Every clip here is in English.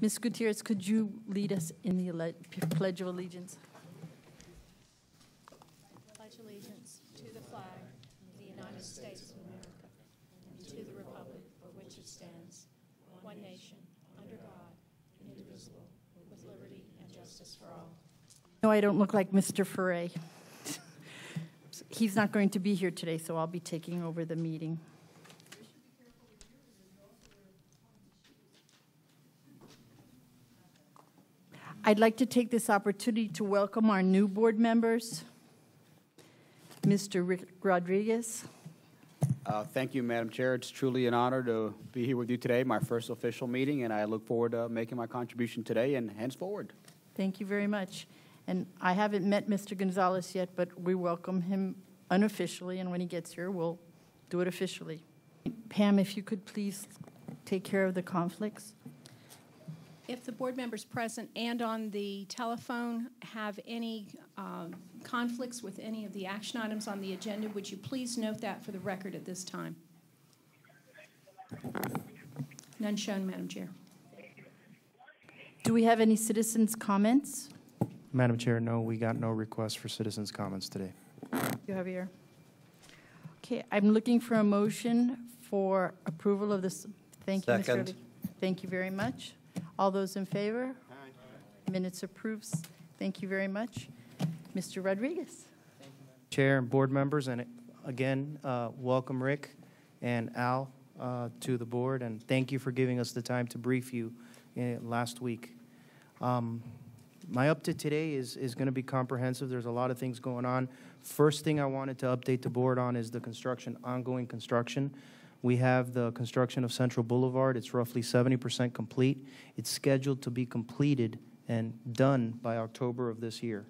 Ms. Gutierrez, could you lead us in the Pledge of Allegiance? Pledge allegiance to the flag of the United States of America and to the republic for which it stands, one nation, under God, indivisible, with liberty and justice for all. No, I don't look like Mr. Ferre. He's not going to be here today, so I'll be taking over the meeting. I'd like to take this opportunity to welcome our new board members. Mr. Rick Rodriguez. Thank you, Madam Chair. It's truly an honor to be here with you today, my first official meeting, and I look forward to making my contribution today and henceforward. Thank you very much. And I haven't met Mr. Gonzalez yet, but we welcome him unofficially, and when he gets here, we'll do it officially. Pam, if you could please take care of the conflicts. If the board members present and on the telephone have any conflicts with any of the action items on the agenda, would you please note that for the record at this time? None shown, Madam Chair. Do we have any citizens' comments? Madam Chair, no, we got no requests for citizens' comments today. Thank you, Javier. Okay, I'm looking for a motion for approval of this. Thank you, Mr. Second. Thank you very much. All those in favor? Aye. Minutes approves. Thank you very much. Mr. Rodriguez. Thank you, Madam Chair and board members, and again, welcome Rick and Al to the board, and thank you for giving us the time to brief you last week. My update today is going to be comprehensive. There's a lot of things going on. First thing I wanted to update the board on is the construction, ongoing construction. We have the construction of Central Boulevard. It's roughly 70% complete. It's scheduled to be completed and done by October of this year.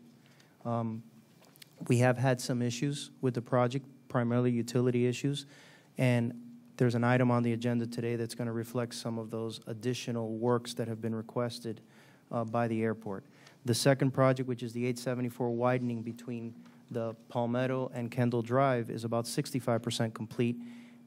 We have had some issues with the project, primarily utility issues, and there's an item on the agenda today that's going to reflect some of those additional works that have been requested by the airport. The second project, which is the 874 widening between the Palmetto and Kendall Drive, is about 65% complete.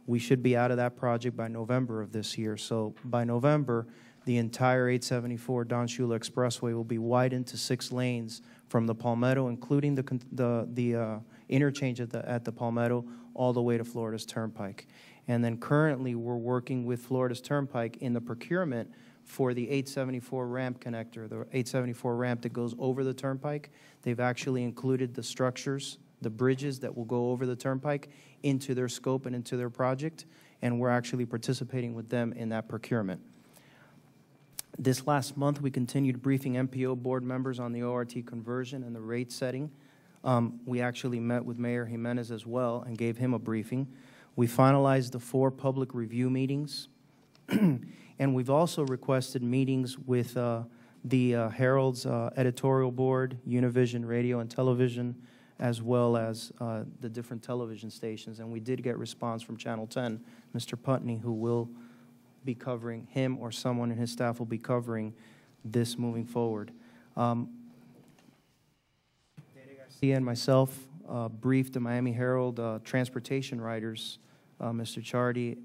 We should be out of that project by November of this year. So by November, the entire 874 Don Shula Expressway will be widened to 6 lanes from the Palmetto, including the interchange at the Palmetto, all the way to Florida's Turnpike. And then currently, we're working with Florida's Turnpike in the procurement for the 874 ramp connector, the 874 ramp that goes over the Turnpike. They've actually included the structures, the bridges that will go over the Turnpike into their scope and into their project, and we're actually participating with them in that procurement. This last month, we continued briefing MPO board members on the ORT conversion and the rate setting. We actually met with Mayor Jimenez as well and gave him a briefing. We finalized the 4 public review meetings, and we've also requested meetings with the Herald's editorial board, Univision Radio and Television, as well as the different television stations. And we did get response from Channel 10, Mr. Putney, who will be covering, him or someone in his staff will be covering this moving forward. Garcia and myself briefed the Miami Herald transportation writers, Mr. Chardy,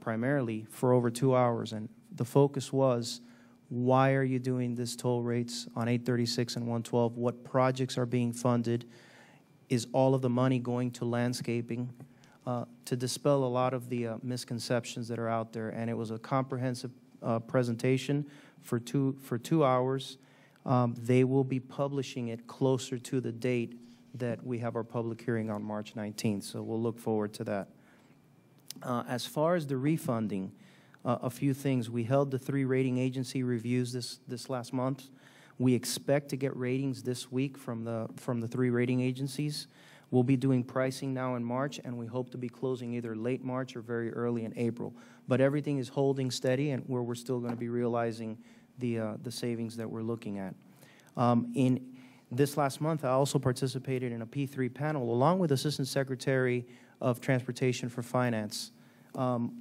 primarily for over 2 hours. And the focus was, why are you doing this toll rates on 836 and 112? What projects are being funded? Is all of the money going to landscaping? To dispel a lot of the misconceptions that are out there. And it was a comprehensive presentation for two hours. They will be publishing it closer to the date that we have our public hearing on March 19th. So we'll look forward to that. As far as the refunding, a few things. We held the 3 rating agency reviews this last month. We expect to get ratings this week from the 3 rating agencies. We'll be doing pricing now in March, and we hope to be closing either late March or very early in April. But everything is holding steady, and where we're still going to be realizing the savings that we're looking at. In this last month, I also participated in a P3 panel along with Assistant Secretary of Transportation for Finance.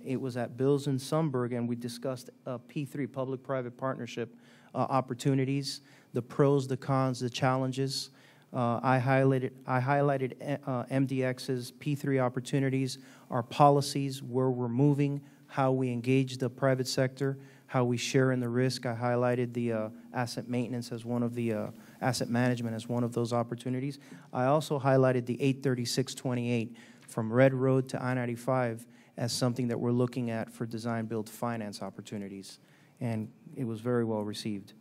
It was at Bills in Sundberg, and we discussed P3, public-private partnership opportunities, the pros, the cons, the challenges. I highlighted MDX's P3 opportunities, our policies, where we're moving, how we engage the private sector, how we share in the risk. I highlighted the asset maintenance as one of the asset management as one of those opportunities. I also highlighted the 83628 from Red Road to I-95 as something that we're looking at for design build finance opportunities, and it was very well received.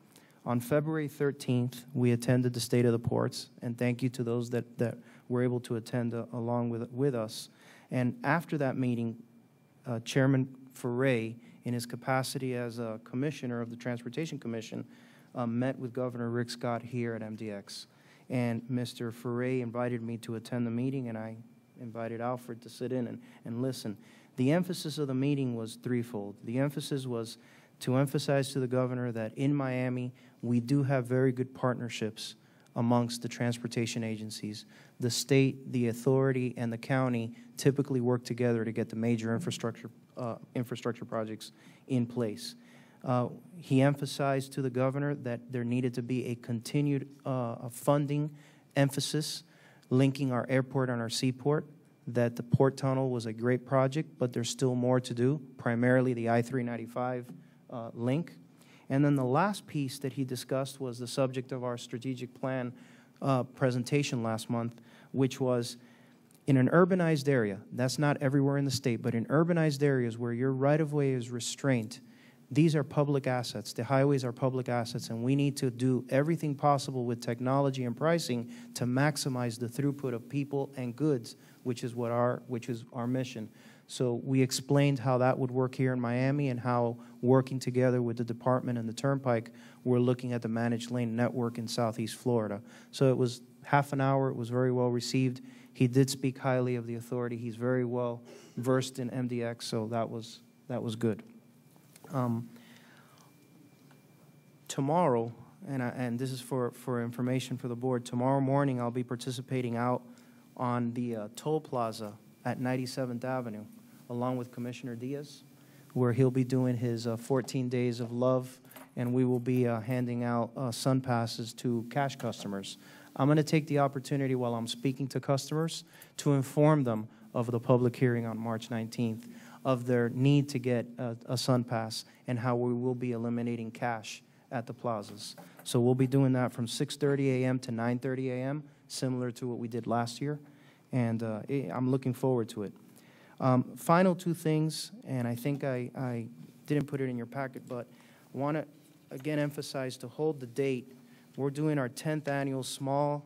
On February 13th, we attended the State of the Ports, and thank you to those that were able to attend along with us. And after that meeting, Chairman Foray, in his capacity as a commissioner of the Transportation Commission, met with Governor Rick Scott here at MDX. And Mr. Foray invited me to attend the meeting, and I invited Alfred to sit in and listen. The emphasis of the meeting was threefold. The emphasis was to emphasize to the governor that in Miami, we do have very good partnerships amongst the transportation agencies. The state, the authority, and the county typically work together to get the major infrastructure projects in place. He emphasized to the governor that there needed to be a continued funding emphasis linking our airport and our seaport, that the port tunnel was a great project, but there's still more to do, primarily the I-395 link. And then the last piece that he discussed was the subject of our strategic plan presentation last month, which was in an urbanized area, that's not everywhere in the state, but in urbanized areas where your right-of-way is restrained, these are public assets. The highways are public assets, and we need to do everything possible with technology and pricing to maximize the throughput of people and goods, which is our mission. So we explained how that would work here in Miami and how, working together with the department and the Turnpike, we're looking at the managed lane network in Southeast Florida. So it was half an hour. It was very well received. He did speak highly of the authority. He's very well versed in MDX, so that was good. Tomorrow, and this is for information for the board, tomorrow morning I'll be participating out on the toll plaza at 97th Avenue, along with Commissioner Diaz, where he'll be doing his 14 days of love, and we will be handing out sun passes to cash customers. I'm going to take the opportunity while I'm speaking to customers to inform them of the public hearing on March 19th, of their need to get a sun pass, and how we will be eliminating cash at the plazas. So we'll be doing that from 6:30 a.m. to 9:30 a.m., similar to what we did last year, and I'm looking forward to it. Final two things, and I think I didn't put it in your packet, but I want to again emphasize to hold the date. We're doing our 10th annual Small,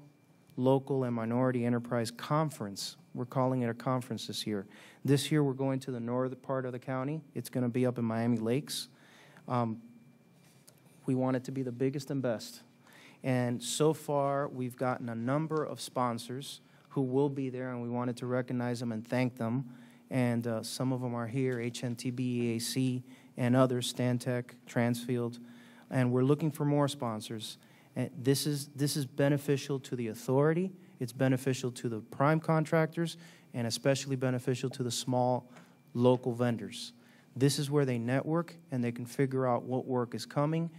Local, and Minority Enterprise Conference. We're calling it a conference this year. This year we're going to the northern part of the county. It's going to be up in Miami Lakes. We want it to be the biggest and best. And so far we've gotten a number of sponsors who will be there, and we wanted to recognize them and thank them. And some of them are here, HNTB, EAC, and others, Stantec, Transfield. And we're looking for more sponsors. And this is beneficial to the authority, it's beneficial to the prime contractors, and especially beneficial to the small local vendors. This is where they network and they can figure out what work is coming,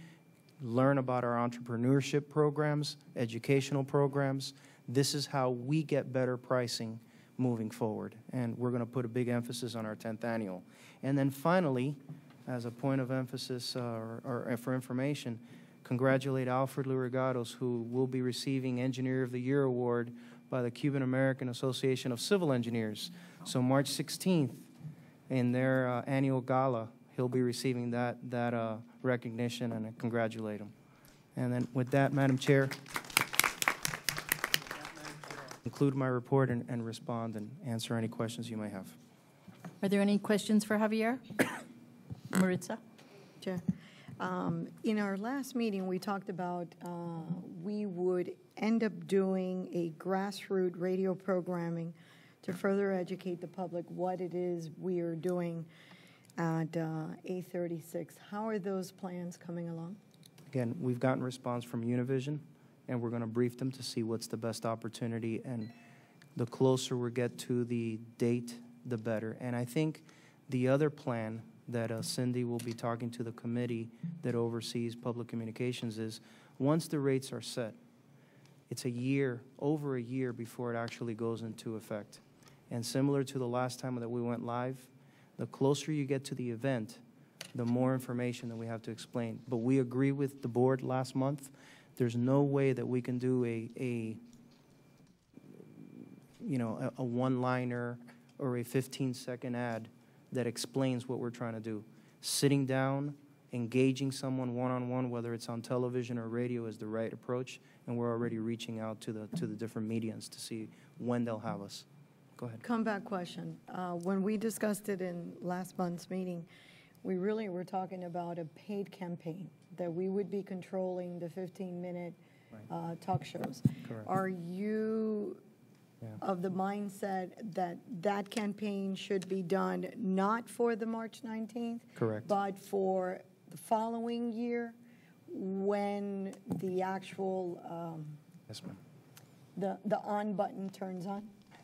learn about our entrepreneurship programs, educational programs. This is how we get better pricing moving forward, and we're going to put a big emphasis on our 10th annual. And then finally, as a point of emphasis or for information, congratulate Alfred Lurigados, who will be receiving Engineer of the Year award by the Cuban American Association of Civil Engineers. So March 16th, in their annual gala, he'll be receiving that recognition, and I congratulate him. And then with that, Madam Chair, conclude my report and respond and answer any questions you may have. Are there any questions for Javier? Maritza? Chair. In our last meeting, we talked about we would end up doing a grassroots radio programming to further educate the public what it is we are doing at A36. How are those plans coming along? Again, we've gotten response from Univision, and we're going to brief them to see what's the best opportunity, and the closer we get to the date, the better. And I think the other plan that Cindy will be talking to the committee that oversees public communications is, once the rates are set, it's over a year before it actually goes into effect. And similar to the last time that we went live, the closer you get to the event, the more information that we have to explain. But we agree with the board last month. There's no way that we can do a one-liner or a 15-second ad that explains what we're trying to do. Sitting down, engaging someone one-on-one, whether it's on television or radio, is the right approach, and we're already reaching out to the different medians to see when they'll have us. Go ahead. Comeback question. When we discussed it in last month's meeting, we really were talking about a paid campaign, that we would be controlling the 15-minute talk shows. Correct. Are you of the mindset that that campaign should be done not for the March 19th? Correct. But for the following year, when the actual, Yes, ma'am. the on button turns on?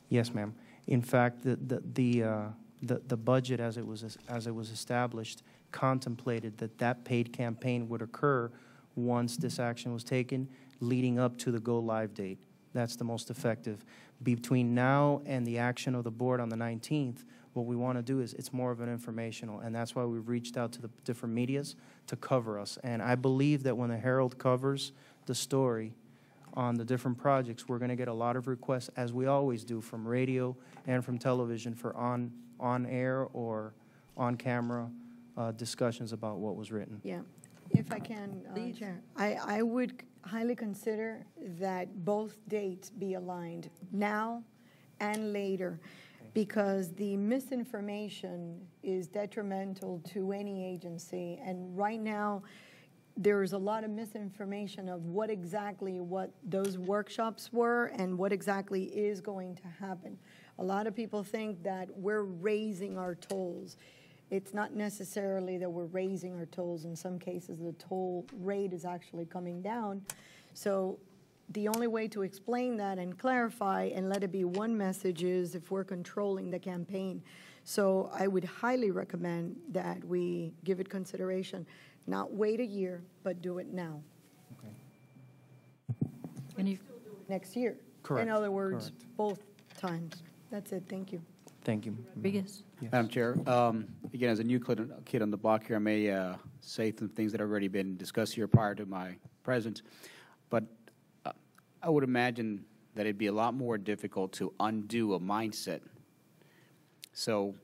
Yes, ma'am. In fact, the budget as it was established contemplated that paid campaign would occur once this action was taken, leading up to the go live date. That's the most effective. Between now and the action of the board on the 19th, what we want to do is it's more of an informational, and that's why we've reached out to the different medias to cover us. And I believe that when the Herald covers the story on the different projects, we're going to get a lot of requests, as we always do, from radio and from television for on-air or on-camera discussions about what was written. Yeah. If I can, Chair, I would highly consider that both dates be aligned, now and later, because the misinformation is detrimental to any agency. And right now, there's a lot of misinformation of what those workshops were and what exactly is going to happen. A lot of people think that we're raising our tolls. It's not necessarily that we're raising our tolls. In some cases, the toll rate is actually coming down. So the only way to explain that and clarify and let it be one message is if we're controlling the campaign. So I would highly recommend that we give it consideration. Not wait a year, but do it now. Okay. Any, Next year. Correct. In other words, Correct. both times. That's it. Thank you. Thank you. Rodriguez? Yes. Madam Chair, again, as a new kid on the block here, I may say some things that have already been discussed here prior to my presence, but I would imagine that it'd be a lot more difficult to undo a mindset. So,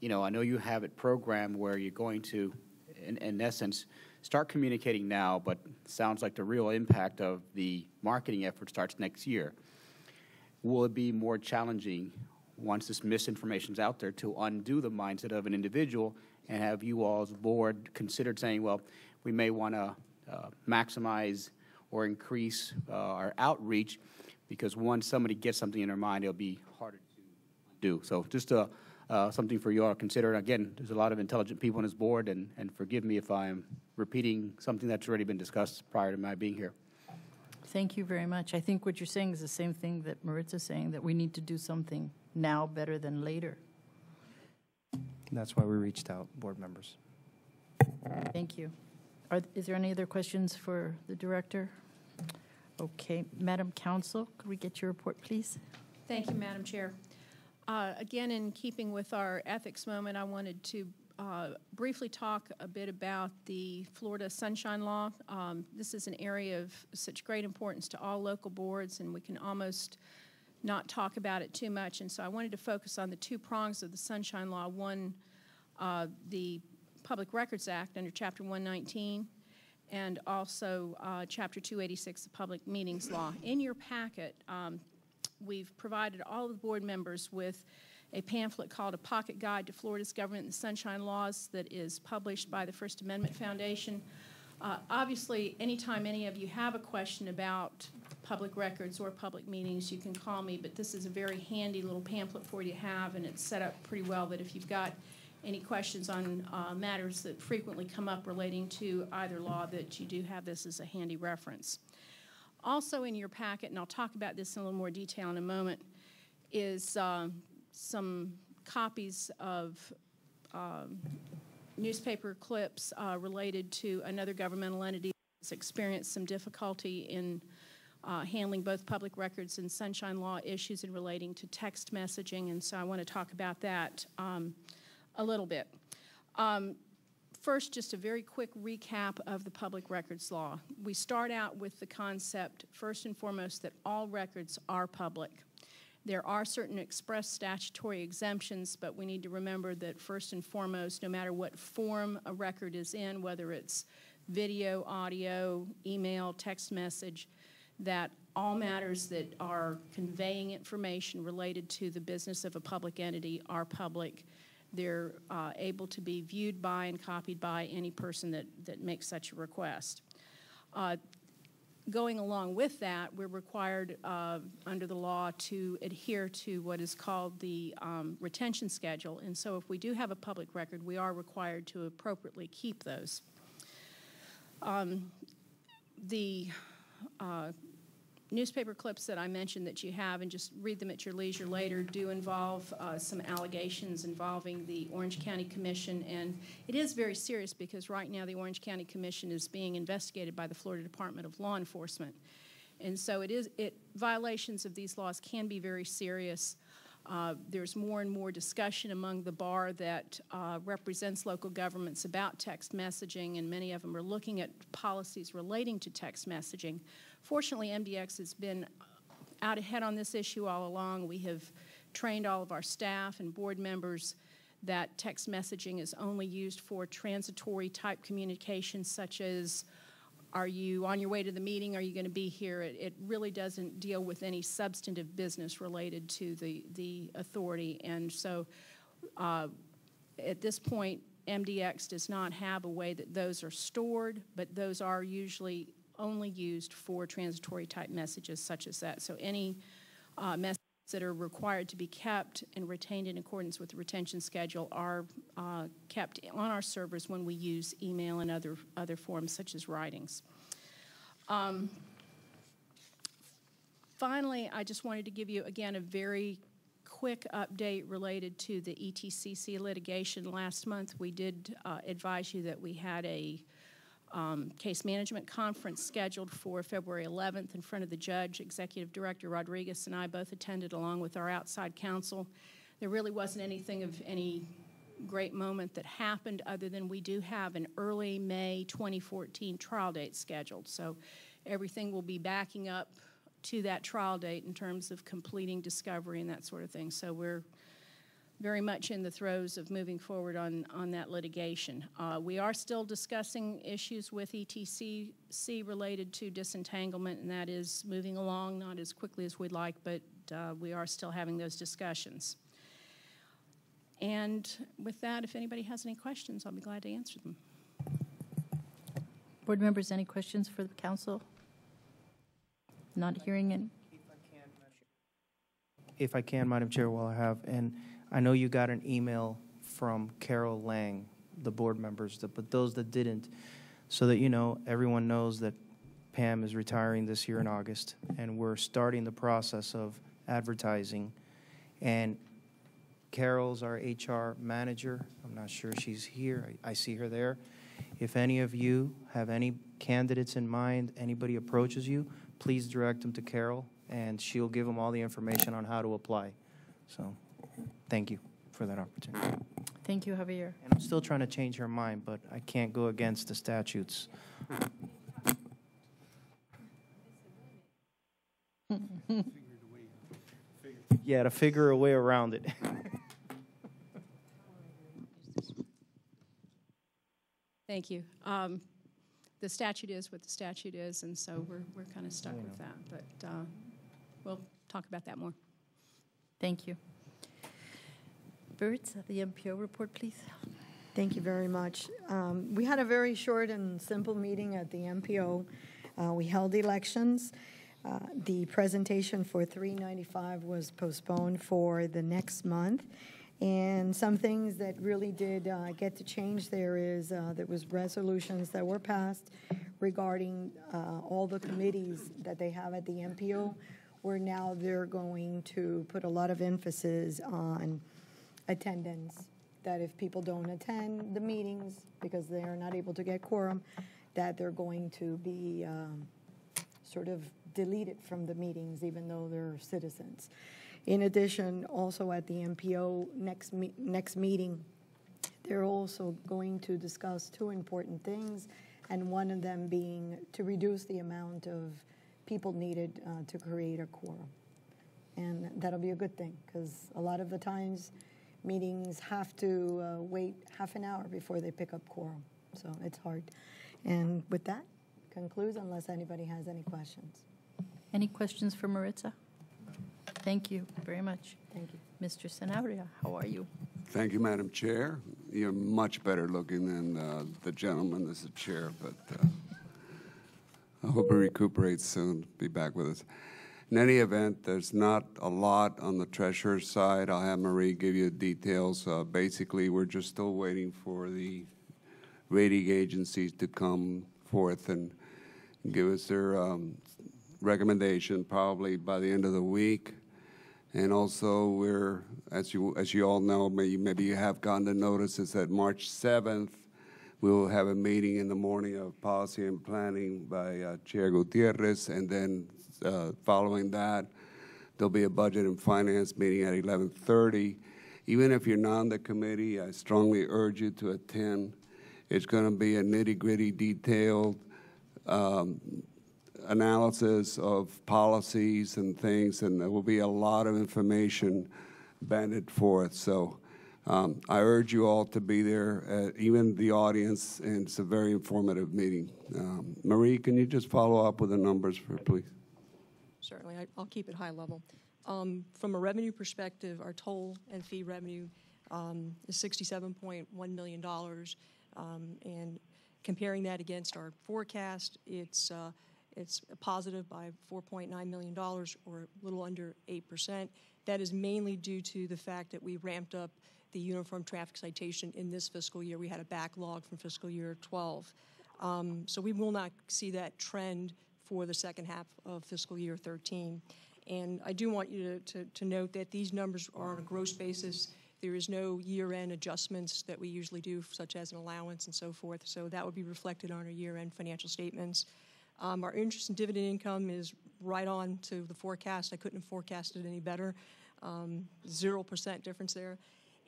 I know you have it programmed where you're going to, in essence, start communicating now, but sounds like the real impact of the marketing effort starts next year. Will it be more challenging once this misinformation's out there to undo the mindset of an individual and have you all as a board considered saying, well, we may want to maximize or increase our outreach, because once somebody gets something in their mind, it'll be harder to undo. So just something for you all to consider. Again, there's a lot of intelligent people on this board, and forgive me if I'm repeating something that's already been discussed prior to my being here. Thank you very much. I think what you're saying is the same thing that Maritza's saying, that we need to do something now better than later. That's why we reached out, board members. Thank you. Is there any other questions for the director? Okay, Madam Counsel, could we get your report, please? Thank you, Madam Chair. Again, in keeping with our ethics moment, I wanted to briefly talk a bit about the Florida Sunshine Law. This is an area of such great importance to all local boards, and we can almost not talk about it too much. And so I wanted to focus on the two prongs of the Sunshine Law. One, the Public Records Act under Chapter 119, and also Chapter 286, the Public Meetings Law. In your packet, we've provided all of the board members with a pamphlet called A Pocket Guide to Florida's Government and the Sunshine Laws that is published by the First Amendment Foundation. Obviously, anytime any of you have a question about public records or public meetings, you can call me, but this is a very handy little pamphlet for you to have, and it's set up pretty well that if you've got any questions on matters that frequently come up relating to either law, that you do have this as a handy reference. Also in your packet, and I'll talk about this in a little more detail in a moment, is some copies of newspaper clips related to another governmental entity that's experienced some difficulty in handling both public records and sunshine law issues and relating to text messaging, and so I want to talk about that a little bit. First, just a very quick recap of the public records law. We start out with the concept, first and foremost, that all records are public. There are certain express statutory exemptions, but we need to remember that first and foremost, no matter what form a record is in, whether it's video, audio, email, text message, that all matters that are conveying information related to the business of a public entity are public. They're able to be viewed by and copied by any person that makes such a request. Going along with that, we're required under the law to adhere to what is called the retention schedule. And so if we do have a public record, we are required to appropriately keep those. The newspaper clips that I mentioned that you have, and just read them at your leisure later, do involve some allegations involving the Orange County Commission, and it is very serious because right now the Orange County Commission is being investigated by the Florida Department of Law Enforcement. And so violations of these laws can be very serious. There's more and more discussion among the bar that represents local governments about text messaging, and many of them are looking at policies relating to text messaging. Fortunately, MDX has been out ahead on this issue all along. We have trained all of our staff and board members that text messaging is only used for transitory type communications, such as, are you on your way to the meeting? Are you going to be here? It really doesn't deal with any substantive business related to the authority. And so at this point, MDX does not have a way that those are stored, but those are usually only used for transitory type messages such as that. So any messages that are required to be kept and retained in accordance with the retention schedule are kept on our servers when we use email and other forms such as writings. Finally, I just wanted to give you, again, a very quick update related to the ETCC litigation. Last month, we did advise you that we had a case management conference scheduled for February 11th in front of the judge. Executive Director Rodriguez and I both attended along with our outside counsel. There really wasn't anything of any great moment that happened other than we do have an early May 2014 trial date scheduled. So everything will be backing up to that trial date in terms of completing discovery and that sort of thing. So we're very much in the throes of moving forward on that litigation. We are still discussing issues with ETCC related to disentanglement, and that is moving along, not as quickly as we'd like, but we are still having those discussions. And with that, if anybody has any questions, I'll be glad to answer them. Board members, any questions for the council? Not hearing any. If I can, Madam Chair, while I have, and I know you got an email from Carol Lang, the board members, but those that didn't, so that you know, everyone knows that Pam is retiring this year in August, and we're starting the process of advertising. And Carol's our HR manager. I'm not sure she's here. I see her there. If any of you have any candidates in mind, anybody approaches you, please direct them to Carol, and she'll give them all the information on how to apply. So thank you for that opportunity. Thank you, Javier. And I'm still trying to change her mind, but I can't go against the statutes. Yeah, to figure a way around it. Thank you. The statute is what the statute is, and so we're kind of stuck with that. But we'll talk about that more. Thank you. Birds, the MPO report, please. Thank you very much. We had a very short and simple meeting at the MPO. We held elections. The presentation for 395 was postponed for the next month. And some things that really did get to change there was resolutions that were passed regarding all the committees that they have at the MPO, where now they're going to put a lot of emphasis on attendance, that if people don't attend the meetings because they are not able to get quorum, that they're going to be sort of deleted from the meetings even though they're citizens. In addition, also at the MPO next meeting, They're also going to discuss two important things, and one of them being to reduce the amount of people needed to create a quorum. And that'll be a good thing, because a lot of the times meetings have to wait half an hour before they pick up quorum. So it's hard. And with that, concludes unless anybody has any questions. Any questions for Maritza? Thank you very much. Thank you. Mr. Sanabria, how are you? Thank you, Madam Chair. You're much better looking than the gentleman that's the chair, but I hope he recuperates soon, be back with us. In any event, there's not a lot on the treasurer's side. I'll have Marie give you the details. Basically, we're just still waiting for the rating agencies to come forth and give us their recommendation probably by the end of the week. And also, we're, as you all know, maybe you have gotten the notices that March 7th, we will have a meeting in the morning of Policy and Planning by Chair Gutierrez, and then following that, there'll be a Budget and Finance meeting at 11:30. Even if you're not on the committee, I strongly urge you to attend. It's going to be a nitty-gritty, detailed analysis of policies and things, and there will be a lot of information banded forth. So I urge you all to be there, even the audience, and it's a very informative meeting. Marie, can you just follow up with the numbers, please? Certainly. I'll keep it high level. From a revenue perspective, our toll and fee revenue is $67.1 million. And comparing that against our forecast, it's positive by $4.9 million, or a little under 8%. That is mainly due to the fact that we ramped up the uniform traffic citation in this fiscal year. We had a backlog from fiscal year 12. So we will not see that trend for the second half of fiscal year 13. And I do want you to note that these numbers are on a gross basis. There is no year-end adjustments that we usually do, such as an allowance and so forth. So that would be reflected on our year-end financial statements. Our interest and dividend income is right on to the forecast. I couldn't have forecasted any better. 0% difference there.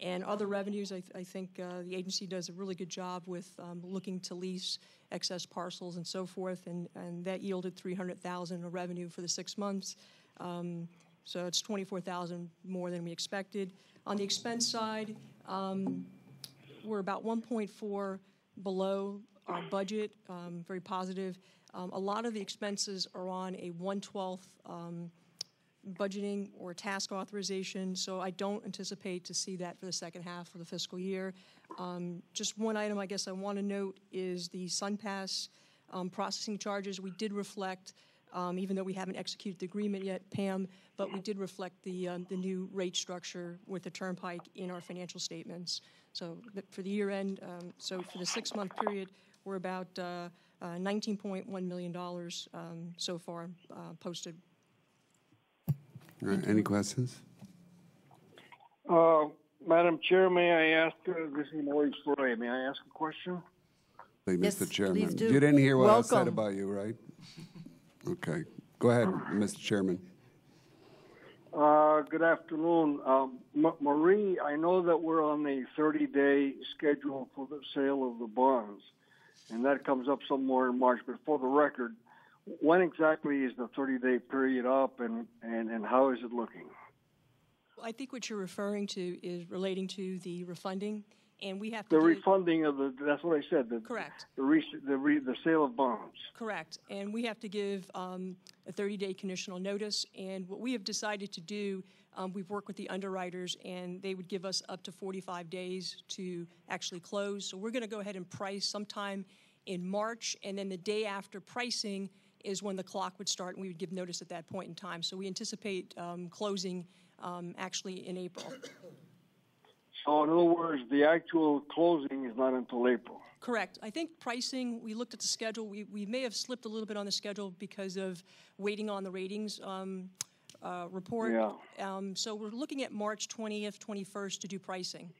And other revenues, I think the agency does a really good job with looking to lease excess parcels and so forth, and that yielded $300,000 of revenue for the 6 months. So it's $24,000 more than we expected. On the expense side, we're about 1.4 below our budget, very positive. A lot of the expenses are on a 1/12 budgeting or task authorization, so I don't anticipate to see that for the second half of the fiscal year. Just one item I guess I want to note is the SunPass processing charges. We did reflect, even though we haven't executed the agreement yet, Pam, but we did reflect the new rate structure with the Turnpike in our financial statements. So for the year end, so for the 6-month period, we're about $19.1 million so far posted. All right, any questions? Madam Chair, may I ask, this is Maurice Roy, may I ask a question? Yes, Mr. Chairman. please do. You didn't hear what I said Welcome. about you, right? Okay. Go ahead, Mr. Chairman. Good afternoon. Marie, I know that we're on a 30-day schedule for the sale of the bonds, and that comes up somewhere in March. But for the record, when exactly is the 30-day period up, and how is it looking? I think what you're referring to is relating to the refunding, and we have to The do- refunding of that's what I said. Correct. The sale of bonds. Correct. And we have to give a 30-day conditional notice. And what we have decided to do, we've worked with the underwriters, and they would give us up to 45 days to actually close. So we're going to go ahead and price sometime in March, and then the day after pricing is when the clock would start, and we would give notice at that point in time. So we anticipate closing actually in April. So in other words, the actual closing is not until April. Correct. I think pricing, we looked at the schedule. We may have slipped a little bit on the schedule because of waiting on the ratings report. Yeah. So we're looking at March 20th, 21st to do pricing.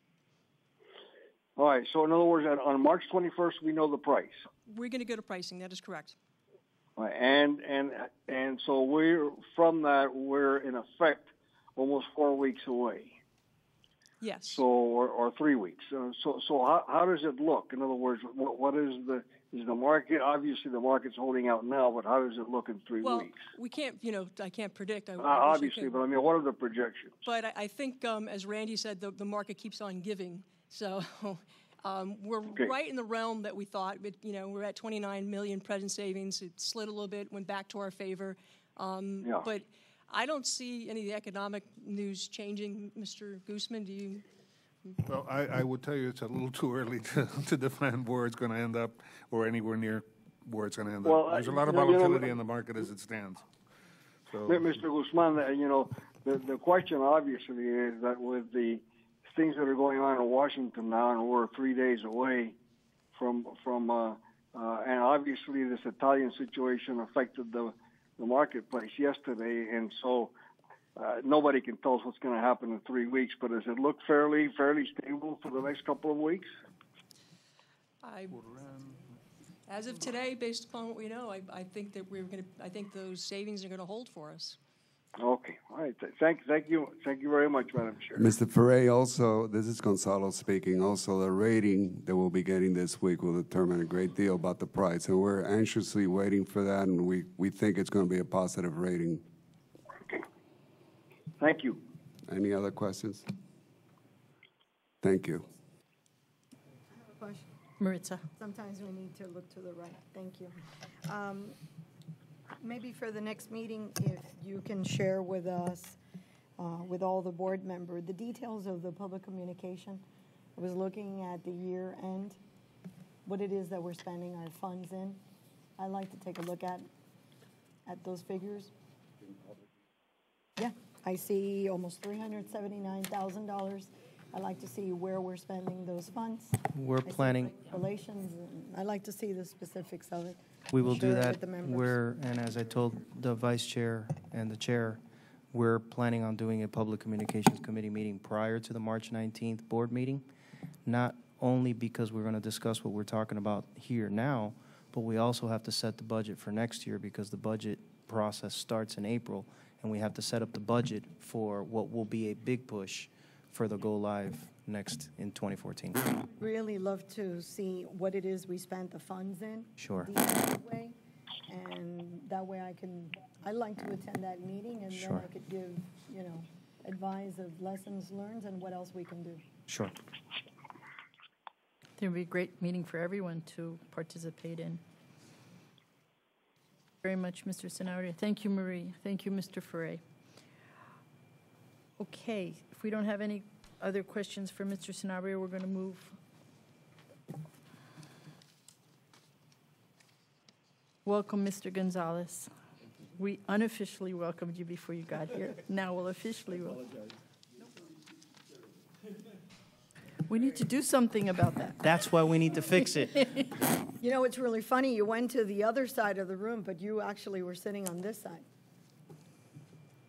All right. So in other words, on March 21st, we know the price. We're going to go to pricing. That is correct. All right. And so we're in effect almost 4 weeks away. Yes. So, or 3 weeks. So how does it look? In other words, what is the market? Obviously, the market's holding out now, but how does it look in 3 Well, weeks? we can't, I can't predict. I wish I Obviously, could. but I mean, what are the projections? But I think, as Randy said, the market keeps on giving. So we're right in the realm that we thought. But, we're at 29 million present savings. It slid a little bit, went back to our favor. Yeah. But I don't see any of the economic news changing. Mr. Guzman, do you? Well, I would tell you it's a little too early to define where it's going to end up or anywhere near where it's going to end Well, up. There's a lot of you know, volatility in the market as it stands. So, Mr. Guzman, the question obviously is that with the things that are going on in Washington now, and we're 3 days away from and obviously this Italian situation affected the marketplace yesterday, and so nobody can tell us what's going to happen in 3 weeks. But does it look fairly stable for the next couple of weeks? As of today, based upon what we know, I think that I think those savings are going to hold for us. Okay. All right. Thank you very much, Madam Chair. Mr. Ferre, also, this is Gonzalo speaking. Also, the rating that we'll be getting this week will determine a great deal about the price, and we're anxiously waiting for that, and we think it's going to be a positive rating. Okay. Thank you. Any other questions? Thank you. I have a question. Maritza. Sometimes we need to look to the right. Thank you. Maybe for the next meeting, if you can share with us, with all the board members, the details of the public communication. I was looking at the year end, what it is that we're spending our funds in. I'd like to take a look at those figures. Yeah, I see almost $379,000. I'd like to see where we're spending those funds. We're planning. Relations. I'd like to see the specifics of it. We will do Share it that. with the members. And as I told the vice chair and the chair, we're planning on doing a public communications committee meeting prior to the March 19th board meeting, not only because we're going to discuss what we're talking about here now, but we also have to set the budget for next year because the budget process starts in April, and we have to set up the budget for what will be a big push for the go live next in 2014. Really love to see what it is we spent the funds in. Sure. The easy way, and that way I'd like to attend that meeting, and Sure. then I could give, advise of lessons learned and what else we can do. Sure. It would be a great meeting for everyone to participate in. Very much, Mr. Sanabria. Thank you, Marie. Thank you, Mr. Ferre. Okay, if we don't have any other questions for Mr. Sanabria, we're going to move. Welcome, Mr. Gonzalez. We unofficially welcomed you before you got here. Now we'll officially welcome. We need to do something about that. That's why we need to fix it. It's really funny. You went to the other side of the room, but you actually were sitting on this side.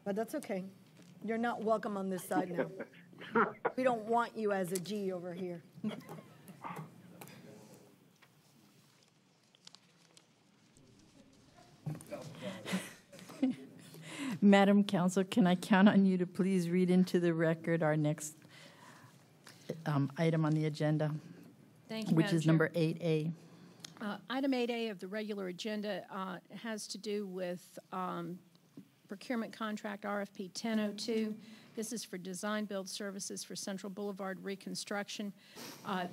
But that's okay. You're not welcome on this side now. We don't want you as a G over here. Madam Counsel, can I count on you to please read into the record our next item on the agenda, Thank you, which Madam is Chair. number 8A? Item 8A of the regular agenda has to do with procurement contract RFP 1002. This is for design build services for Central Boulevard reconstruction.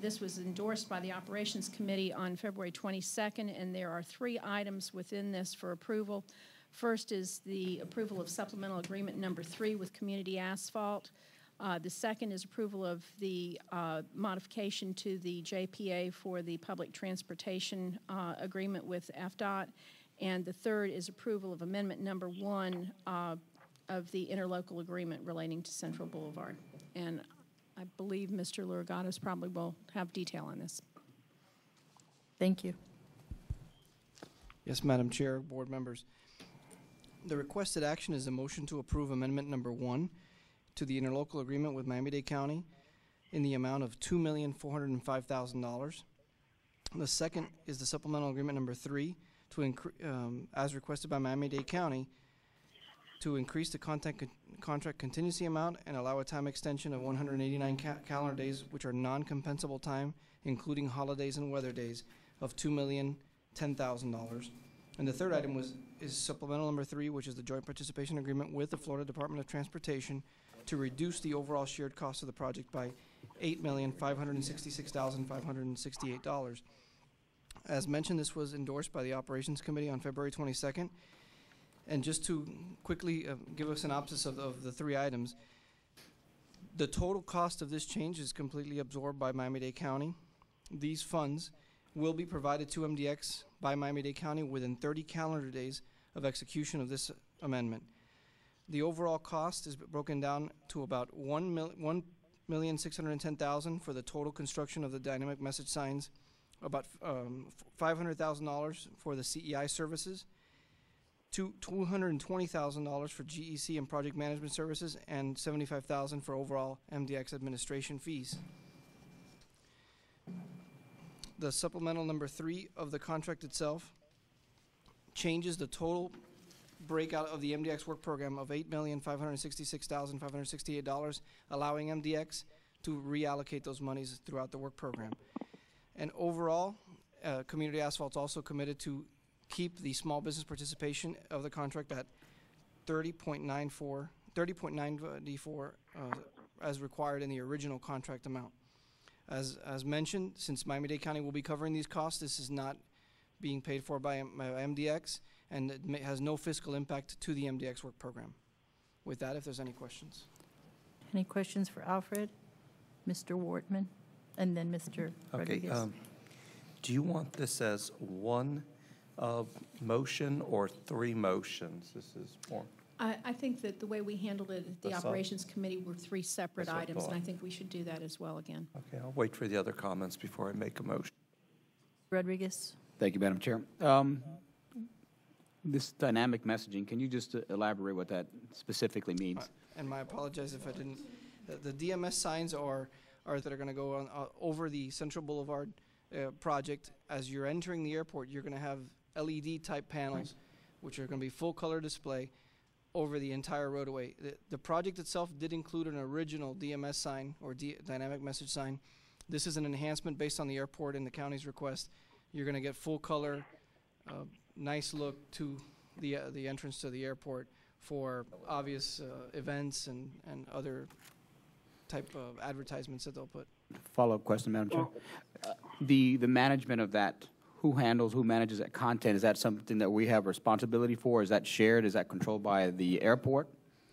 This was endorsed by the Operations Committee on February 22nd, and there are 3 items within this for approval. First is the approval of supplemental agreement number 3 with Community Asphalt. The second is approval of the modification to the JPA for the public transportation agreement with FDOT. And the third is approval of amendment number 1 of the interlocal agreement relating to Central Boulevard. And I believe Mr. Lurigatos probably will have detail on this. Thank you. Yes, Madam Chair, board members. The requested action is a motion to approve amendment number 1 to the interlocal agreement with Miami-Dade County in the amount of $2,405,000. The second is the supplemental agreement number 3 to as requested by Miami-Dade County to increase the contract contingency amount and allow a time extension of 189 calendar days, which are non-compensable time, including holidays and weather days, of $2,010,000. And the third item is supplemental number 3, which is the joint participation agreement with the Florida Department of Transportation to reduce the overall shared cost of the project by $8,566,568. As mentioned, this was endorsed by the Operations Committee on February 22nd. And just to quickly give a synopsis of the 3 items, the total cost of this change is completely absorbed by Miami-Dade County. These funds will be provided to MDX by Miami-Dade County within 30 calendar days of execution of this amendment. The overall cost is broken down to about $1,610,000 for the total construction of the dynamic message signs, about $500,000 for the CEI services, $220,000 for GEC and project management services, and $75,000 for overall MDX administration fees. The supplemental number 3 of the contract itself changes the total breakout of the MDX work program of $8,566,568, allowing MDX to reallocate those monies throughout the work program. And overall, Community Asphalt's also committed to keep the small business participation of the contract at 30.94 as required in the original contract amount. As mentioned, since Miami-Dade County will be covering these costs, this is not being paid for by MDX, and it has no fiscal impact to the MDX work program. With that, if there's any questions. Any questions for Alfred? Mr. Wortman, and then Mr. Rodriguez. Do you want this as one motion or 3 motions? This is more. I think that the way we handled it at the Operations Committee were 3 separate items, and I think we should do that as well again. Okay, I'll wait for the other comments before I make a motion. Rodriguez. Thank you, Madam Chair. This dynamic messaging, can you just elaborate what that specifically means? And I apologize if I didn't. The DMS signs are that are going to go on over the Central Boulevard project. As you're entering the airport, you're going to have LED type panels, which are going to be full color display over the entire roadway. The project itself did include an original DMS sign or dynamic message sign. This is an enhancement based on the airport and the county's request. You're going to get full color, nice look to the entrance to the airport for obvious events and other type of advertisements that they'll put. Follow-up question, Madam Chair. The management of that, who manages that content? Is that something that we have responsibility for? Is that shared? Is that controlled by the airport?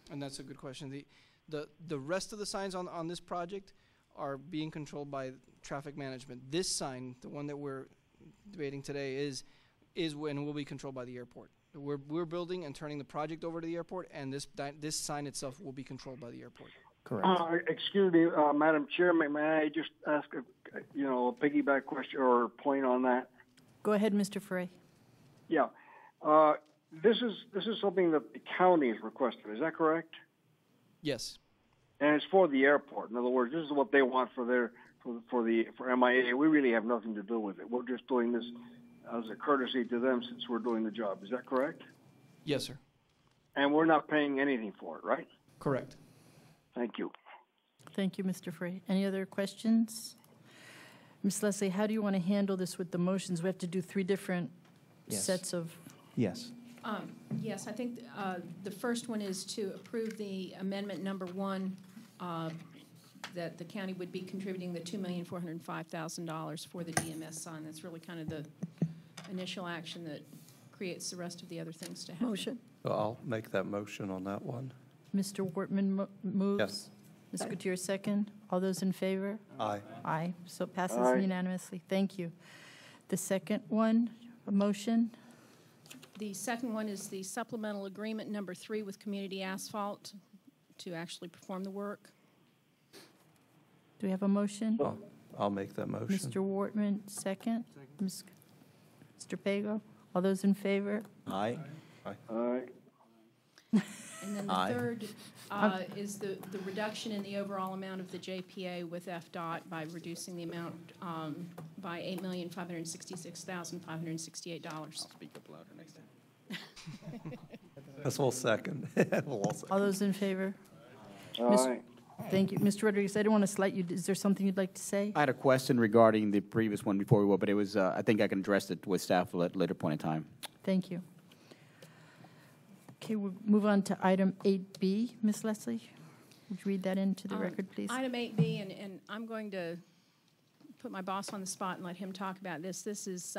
And that's a good question. The rest of the signs on this project are being controlled by traffic management. This sign, the one that we're debating today, is when will be controlled by the airport. We're building and turning the project over to the airport, and this sign itself will be controlled by the airport. Correct. Excuse me, Madam Chairman, may I just ask a piggyback question or point on that? Go ahead, Mr. Frey. Yeah, this is something that the county has requested. Is that correct? Yes. And it's for the airport. In other words, this is what they want for MIA. We really have nothing to do with it. We're just doing this as a courtesy to them since we're doing the job. Is that correct? Yes, sir. And we're not paying anything for it, right? Correct. Thank you. Thank you, Mr. Frey. Any other questions? Ms. Leslie, how do you want to handle this with the motions? We have to do 3 different sets of... Yes. Yes, I think the first one is to approve the amendment number 1, that the county would be contributing the $2,405,000 for the DMS sign. That's really kind of the initial action that creates the rest of the other things to happen. Motion. So I'll make that motion on that one. Mr. Wortman moves. Yes. Ms. Gutierrez, second. All those in favor? Aye. Aye. So it passes Aye. unanimously. Thank you. The second one, a motion. The second one is the supplemental agreement number 3 with Community Asphalt to actually perform the work. Do we have a motion? I'll make that motion. Mr. Wortman, second. Mr. Pago, all those in favor? Aye. And then the Aye. third is the reduction in the overall amount of the JPA with FDOT by reducing the amount by $8,566,568. Speak up louder next time. That's a whole second. We'll all second. All those in favor? All Miss- right. Thank you. Mr. Rodriguez, I didn't want to slight you. Is there something you'd like to say? I had a question regarding the previous one before we went, but it was, I think I can address it with staff at a later point in time. Thank you. Okay, we'll move on to item 8B. Ms. Leslie, would you read that into the record, please? Item 8B, and I'm going to put my boss on the spot and let him talk about this. This is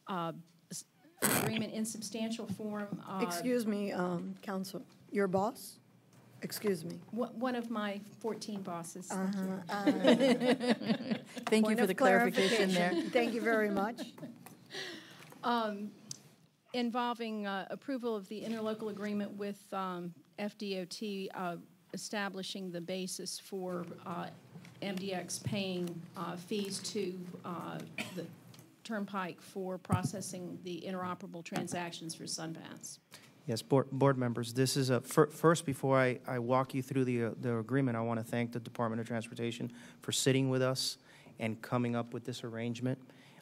agreement in substantial form. Excuse me, Counsel, your boss? Excuse me. One of my 14 bosses. Thank you for the clarification there. Thank you very much. Involving approval of the interlocal agreement with FDOT, establishing the basis for MDX paying fees to the Turnpike for processing the interoperable transactions for SunPass. Yes, board members, this is first, before I walk you through the agreement, I want to thank the Department of Transportation for sitting with us and coming up with this arrangement.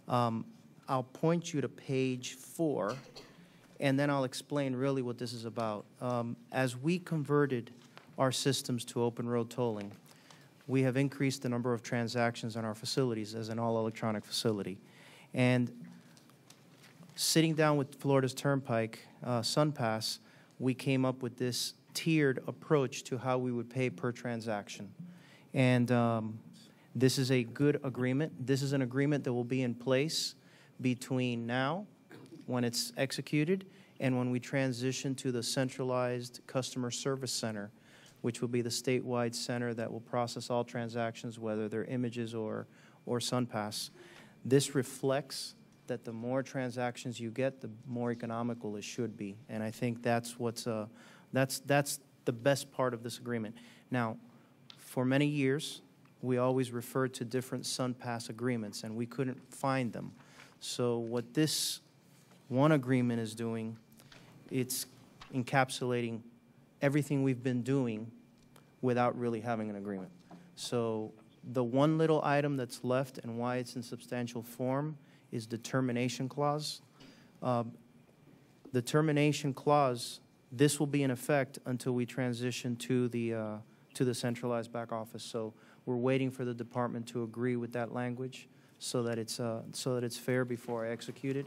I'll point you to page 4, and then I'll explain really what this is about. As we converted our systems to open road tolling, we have increased the number of transactions on our facilities as an all-electronic facility. And sitting down with Florida's Turnpike, SunPass, we came up with this tiered approach to how we would pay per transaction. And this is a good agreement. This is an agreement that will be in place between now, when it's executed, and when we transition to the centralized customer service center, which will be the statewide center that will process all transactions, whether they're images or SunPass. This reflects that the more transactions you get, the more economical it should be. And I think that's what's that's the best part of this agreement. Now, for many years, we always referred to different SunPass agreements, and we couldn't find them. So what this one agreement is doing, it's encapsulating everything we've been doing without really having an agreement. So the one little item that's left and why it's in substantial form is the termination clause. The termination clause, this will be in effect until we transition to the centralized back office. So we're waiting for the department to agree with that language so that it's fair before I execute it.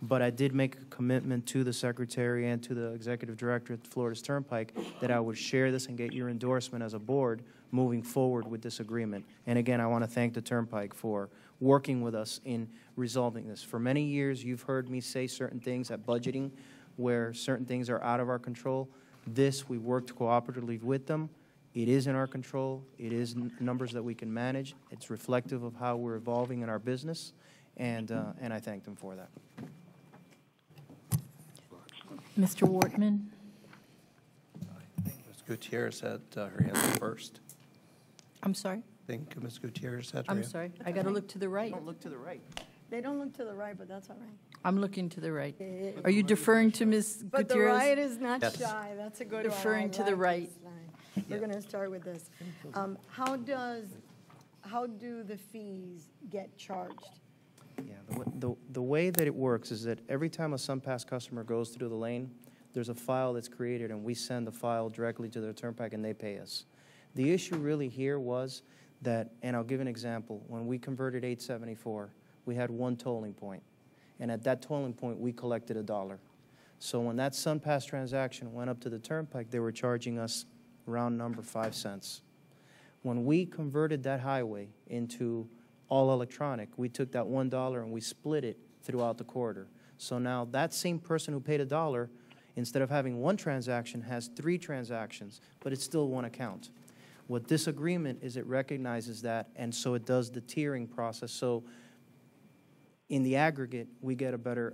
But I did make a commitment to the secretary and to the executive director at Florida's Turnpike that I would share this and get your endorsement as a board moving forward with this agreement. And again, I want to thank the Turnpike for working with us in resolving this. For many years, you've heard me say certain things at budgeting where certain things are out of our control. This, we worked cooperatively with them. It is in our control. It is numbers that we can manage. It's reflective of how we're evolving in our business, and I thank them for that. Mr. Wortman? Ms. Gutierrez had her hand up first. I'm sorry? I think Ms. Gutierrez had her I'm hand. sorry. I got to look to the right. Don't look to the right. They don't look to the right, but that's all right. I'm looking to the right. Are you deferring to Ms. But the Gutierrez? right is not Yes. shy. That's a good one. Deferring I to the like right. this line. We're going to start with this. How do the fees get charged? Yeah, the way that it works is that every time a SunPass customer goes through the lane, there's a file that's created, and we send the file directly to their Turnpike, and they pay us. The issue really here was that, and I'll give an example, when we converted 874, we had one tolling point, and at that tolling point, we collected $1. So when that SunPass transaction went up to the Turnpike, they were charging us round number 5 cents. When we converted that highway into all electronic, we took that $1 and we split it throughout the corridor. So now that same person who paid $1, instead of having one transaction, has 3 transactions, but it's still one account. What this agreement is, it recognizes that, and so it does the tiering process. So in the aggregate, we get a better,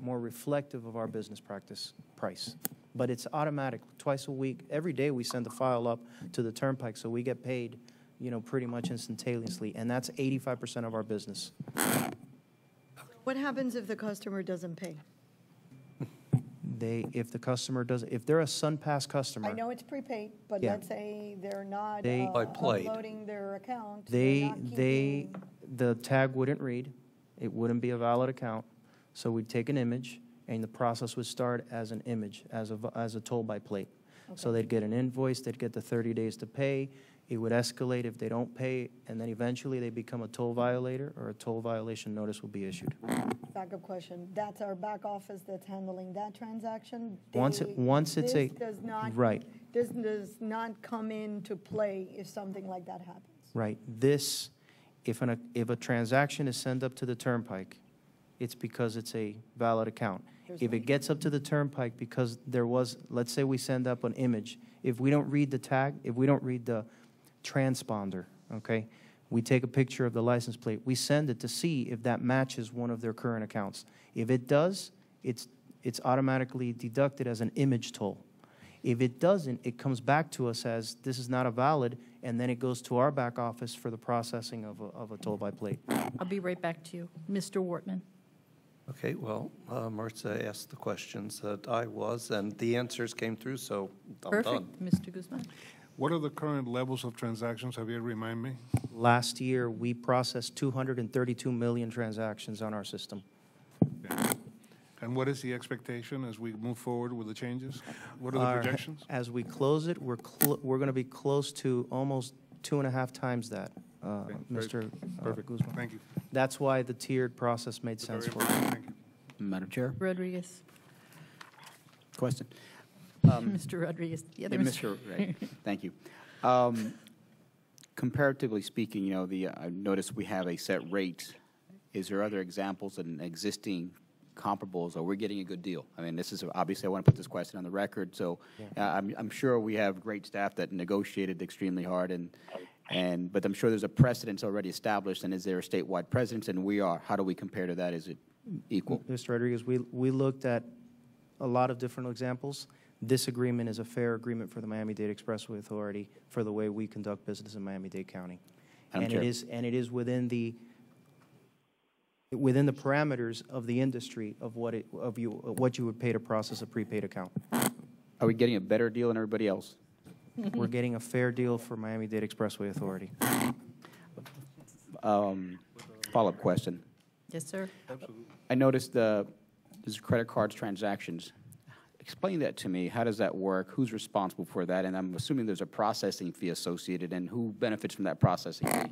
more reflective of our business practice price. But it's automatic, twice a week. Every day we send the file up to the Turnpike, so we get paid, pretty much instantaneously, and that's 85% of our business. What happens if the customer doesn't pay? If the customer does, if they're a SunPass customer, I know it's prepaid, but Yeah. let's say they're not By plate. uploading their account. they're not keeping- the tag wouldn't read, it wouldn't be a valid account, so we'd take an image, and the process would start as an image, as a toll by plate. So they'd get an invoice, they'd get the 30 days to pay, it would escalate if they don't pay, and then eventually they become a toll violator, or a toll violation notice will be issued. Backup question. That's our back office that's handling that transaction? Once it's This does not. right. This does not come into play if something like that happens. Right. This, if a transaction is sent up to the Turnpike, it's because it's a valid account. If it gets up to the Turnpike because there was, let's say we send up an image, if we don't read the tag, if we don't read the transponder, okay, we take a picture of the license plate, we send it to see if that matches one of their current accounts. If it does, it's automatically deducted as an image toll. If it doesn't, it comes back to us as this is not a valid, and then it goes to our back office for the processing of a toll by plate. I'll be right back to you. Mr. Wortman. Okay, well, Martha asked the questions that I was, and the answers came through, so I'm done. Perfect. Mr. Guzman. What are the current levels of transactions? Javier, remind me. Last year, we processed 232 million transactions on our system. Yeah. And what is the expectation as we move forward with the changes? What are the projections? As we close it, we're going to be close to almost 2.5 times that, Okay, Mr. Perfect. Guzman. Thank you. That's why the tiered process made sense for us. Thank you. Madam Chair, Rodriguez. question. Mr. Rodriguez. The other Mr. Right. Thank you. Comparatively speaking, you know, I noticed we have a set rate. Is there other examples and existing comparables? Are we getting a good deal? I mean, this is obviously I want to put this question on the record. So I'm sure we have great staff that negotiated extremely hard, but I'm sure there's a precedence already established. And is there a statewide precedence? And how do we compare to that? Is it equal? Mr. Rodriguez, we looked at a lot of different examples. This agreement is a fair agreement for the Miami-Dade Expressway Authority for the way we conduct business in Miami-Dade County. And it is within the parameters of the industry of what you would pay to process a prepaid account. Are we getting a better deal than everybody else? We're getting a fair deal for Miami-Dade Expressway Authority. Follow-up question. Yes, sir. I noticed there's credit cards transactions. Explain that to me. How does that work? Who's responsible for that? And I'm assuming there's a processing fee associated, and who benefits from that processing fee?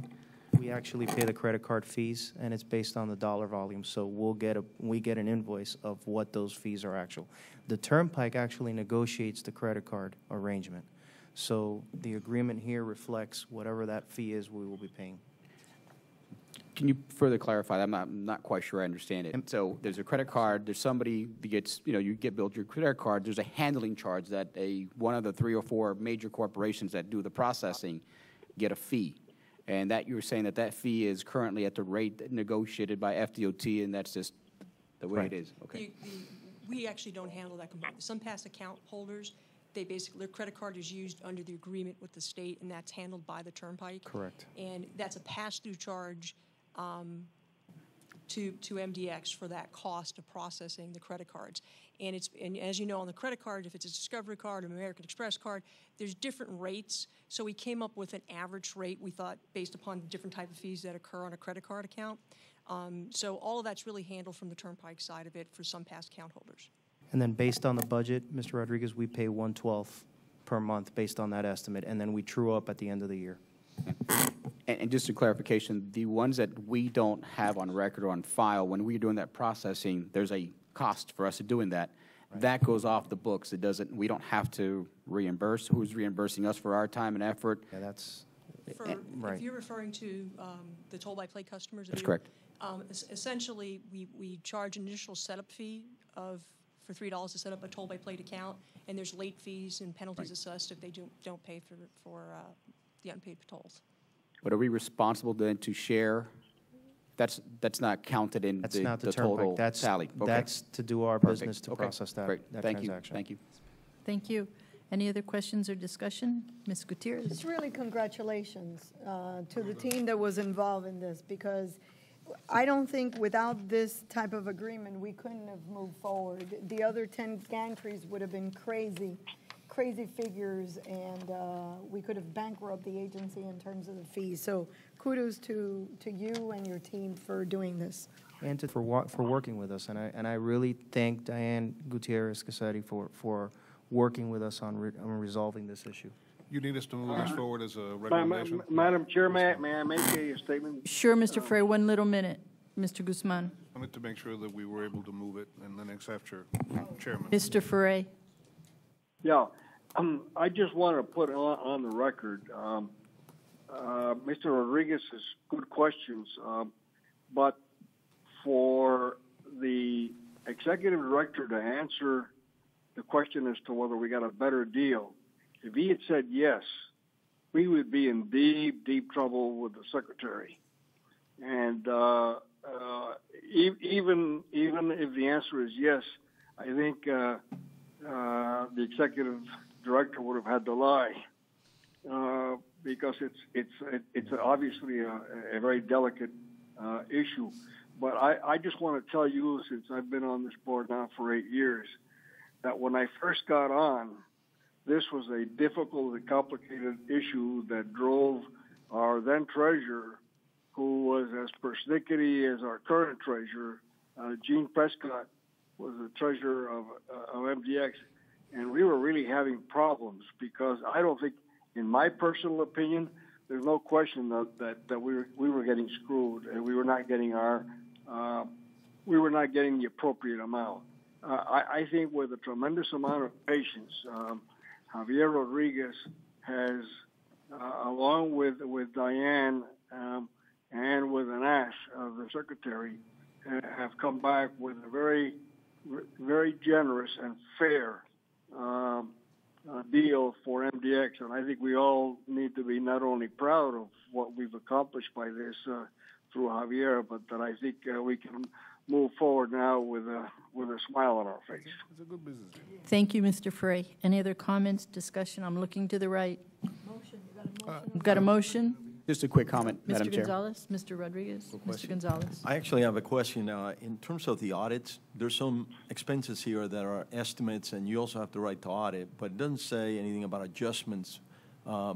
We actually pay the credit card fees, and it's based on the dollar volume. So we get an invoice of what those fees are actual. The Turnpike actually negotiates the credit card arrangement. So the agreement here reflects whatever that fee is we will be paying. Can you further clarify that? I'm not quite sure I understand it. So there's a credit card. There's somebody that gets, you get billed your credit card. There's a handling charge that one of the 3 or 4 major corporations that do the processing get a fee. And that you're saying that fee is currently at the rate negotiated by FDOT, and that's just the way it is. Okay. We actually don't handle that component. Some past account holders, their credit card is used under the agreement with the state, and that's handled by the Turnpike. Correct. And that's a pass-through charge to MDX for that cost of processing the credit cards. And as you know, on the credit card, if it's a Discovery card, an American Express card, there's different rates. So we came up with an average rate, we thought, based upon the different type of fees that occur on a credit card account. So all of that's really handled from the Turnpike side of it for some past account holders. And then based on the budget, Mr. Rodriguez, we pay 1/12 per month based on that estimate, and then we true up at the end of the year. And just a clarification, the ones that we don't have on record or on file, when we're doing that processing, there's a cost for us to doing that. Right. That goes off the books. We don't have to reimburse. Who's reimbursing us for our time and effort? Yeah, that's right. If you're referring to the toll-by-play customers, that's correct. Essentially, we charge an initial setup fee for $3 to set up a toll-by-plate account, and there's late fees and penalties assessed if they don't pay for the unpaid tolls. But are we responsible then to share? That's not counted in the total tally. Okay. That's to do our business to process that, Great. that Thank transaction. You. Thank you. Thank you. Any other questions or discussion? Ms. Gutierrez. Just really congratulations to the team that was involved in this, because I don't think without this type of agreement we couldn't have moved forward. The other 10 gantries would have been crazy crazy figures, and we could have bankrupt the agency in terms of the fees. So kudos to you and your team for doing this. And for working with us. And I really thank Diane Gutierrez Cassetti for working with us on resolving this issue. You need us to move this forward as a recommendation? Madam Chair, may I make a statement? Sure, Mr. Frey, 1 little minute. Mr. Guzman. I wanted to make sure that we were able to move it in the next after chairman. Mr. Frey. Yeah, I just want to put on the record, Mr. Rodriguez's good questions, but for the executive director to answer the question as to whether we got a better deal, if he had said yes, we would be in deep, deep trouble with the secretary. And even if the answer is yes, I think the executive director would have had to lie because it's obviously a very delicate issue. But I just want to tell you, since I've been on this board now for 8 years, that when I first got on, this was a difficult and complicated issue that drove our then treasurer, who was as persnickety as our current treasurer. Gene Prescott was the treasurer of MDX, and we were really having problems because I don't think, in my personal opinion, there's no question that we were getting screwed and we were not getting the appropriate amount. I think with a tremendous amount of patience, Javier Rodriguez has, along with Diane and with Anas, the secretary, have come back with a very, very generous and fair deal for MDX. And I think we all need to be not only proud of what we've accomplished by this through Javier, but that I think we can move forward now with a smile on our face. It's a good business deal. Thank you, Mr. Frey. Any other comments, discussion? I'm looking to the right. Motion, you got a motion? We've got a motion. Just a quick comment, Madam Mr. Chair. Gonzalez, Mr. Rodriguez, Mr. Gonzalez. I actually have a question. In terms of the audits, there's some expenses here that are estimates, and you also have the right to audit, but it doesn't say anything about adjustments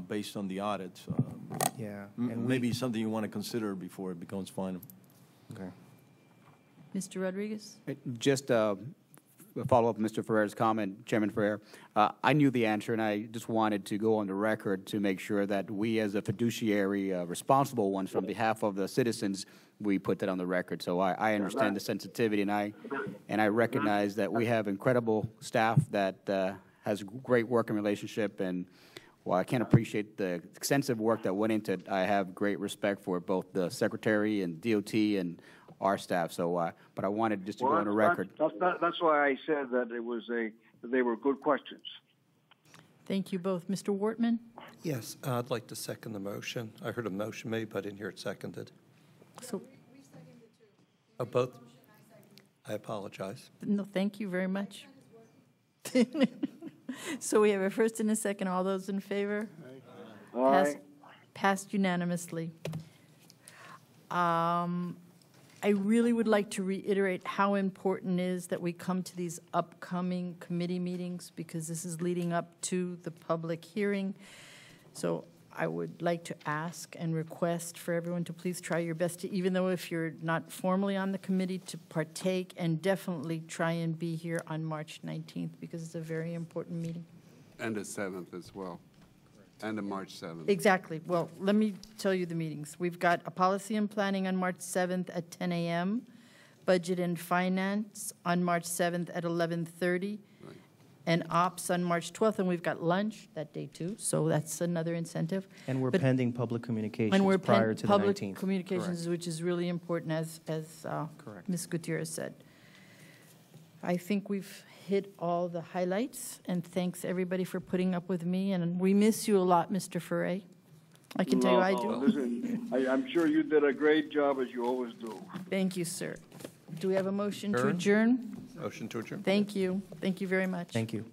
based on the audits. Yeah. And maybe something you want to consider before it becomes final. Okay. Mr. Rodriguez? Just a follow-up Mr. Ferrer's comment, Chairman Ferrer. I knew the answer, and I just wanted to go on the record to make sure that we, as a fiduciary, responsible ones from behalf of the citizens, we put that on the record. So I understand the sensitivity, and I recognize that we have incredible staff that has great working relationship, and while I can't appreciate the extensive work that went into it, I have great respect for both the Secretary and DOT and our staff. So, but I wanted just to go on the record. That's why I said that they were good questions. Thank you both. Mr. Wortman? Yes, I'd like to second the motion. I heard a motion made, but I didn't hear it seconded. So, Both? I apologize. no, thank you very much. So we have a first and a second. All those in favor? Aye. Passed unanimously. I really would like to reiterate how important it is that we come to these upcoming committee meetings, because this is leading up to the public hearing. So I would like to ask and request for everyone to please try your best to, even though if you're not formally on the committee, to partake, and definitely try and be here on March 19th, because it's a very important meeting. And the 7th as well. And the March 7th. Exactly. Well, let me tell you the meetings. We've got a policy and planning on March 7th at 10 a.m., budget and finance on March 7th at 11:30, Right. and ops on March 12th, and we've got lunch that day too, so that's another incentive. And we're But- pending public communications And we're prior to the 19th. public communications, which is really important, as Correct. Ms. Gutierrez said. I think we've hit all the highlights, and thanks everybody for putting up with me, and we miss you a lot, Mr. Ferre. I can tell you I do. Listen, I'm sure you did a great job, as you always do. Thank you, sir. Do we have a motion to Adjourn? adjourn? Motion to adjourn? Thank you. Thank you very much. Thank you.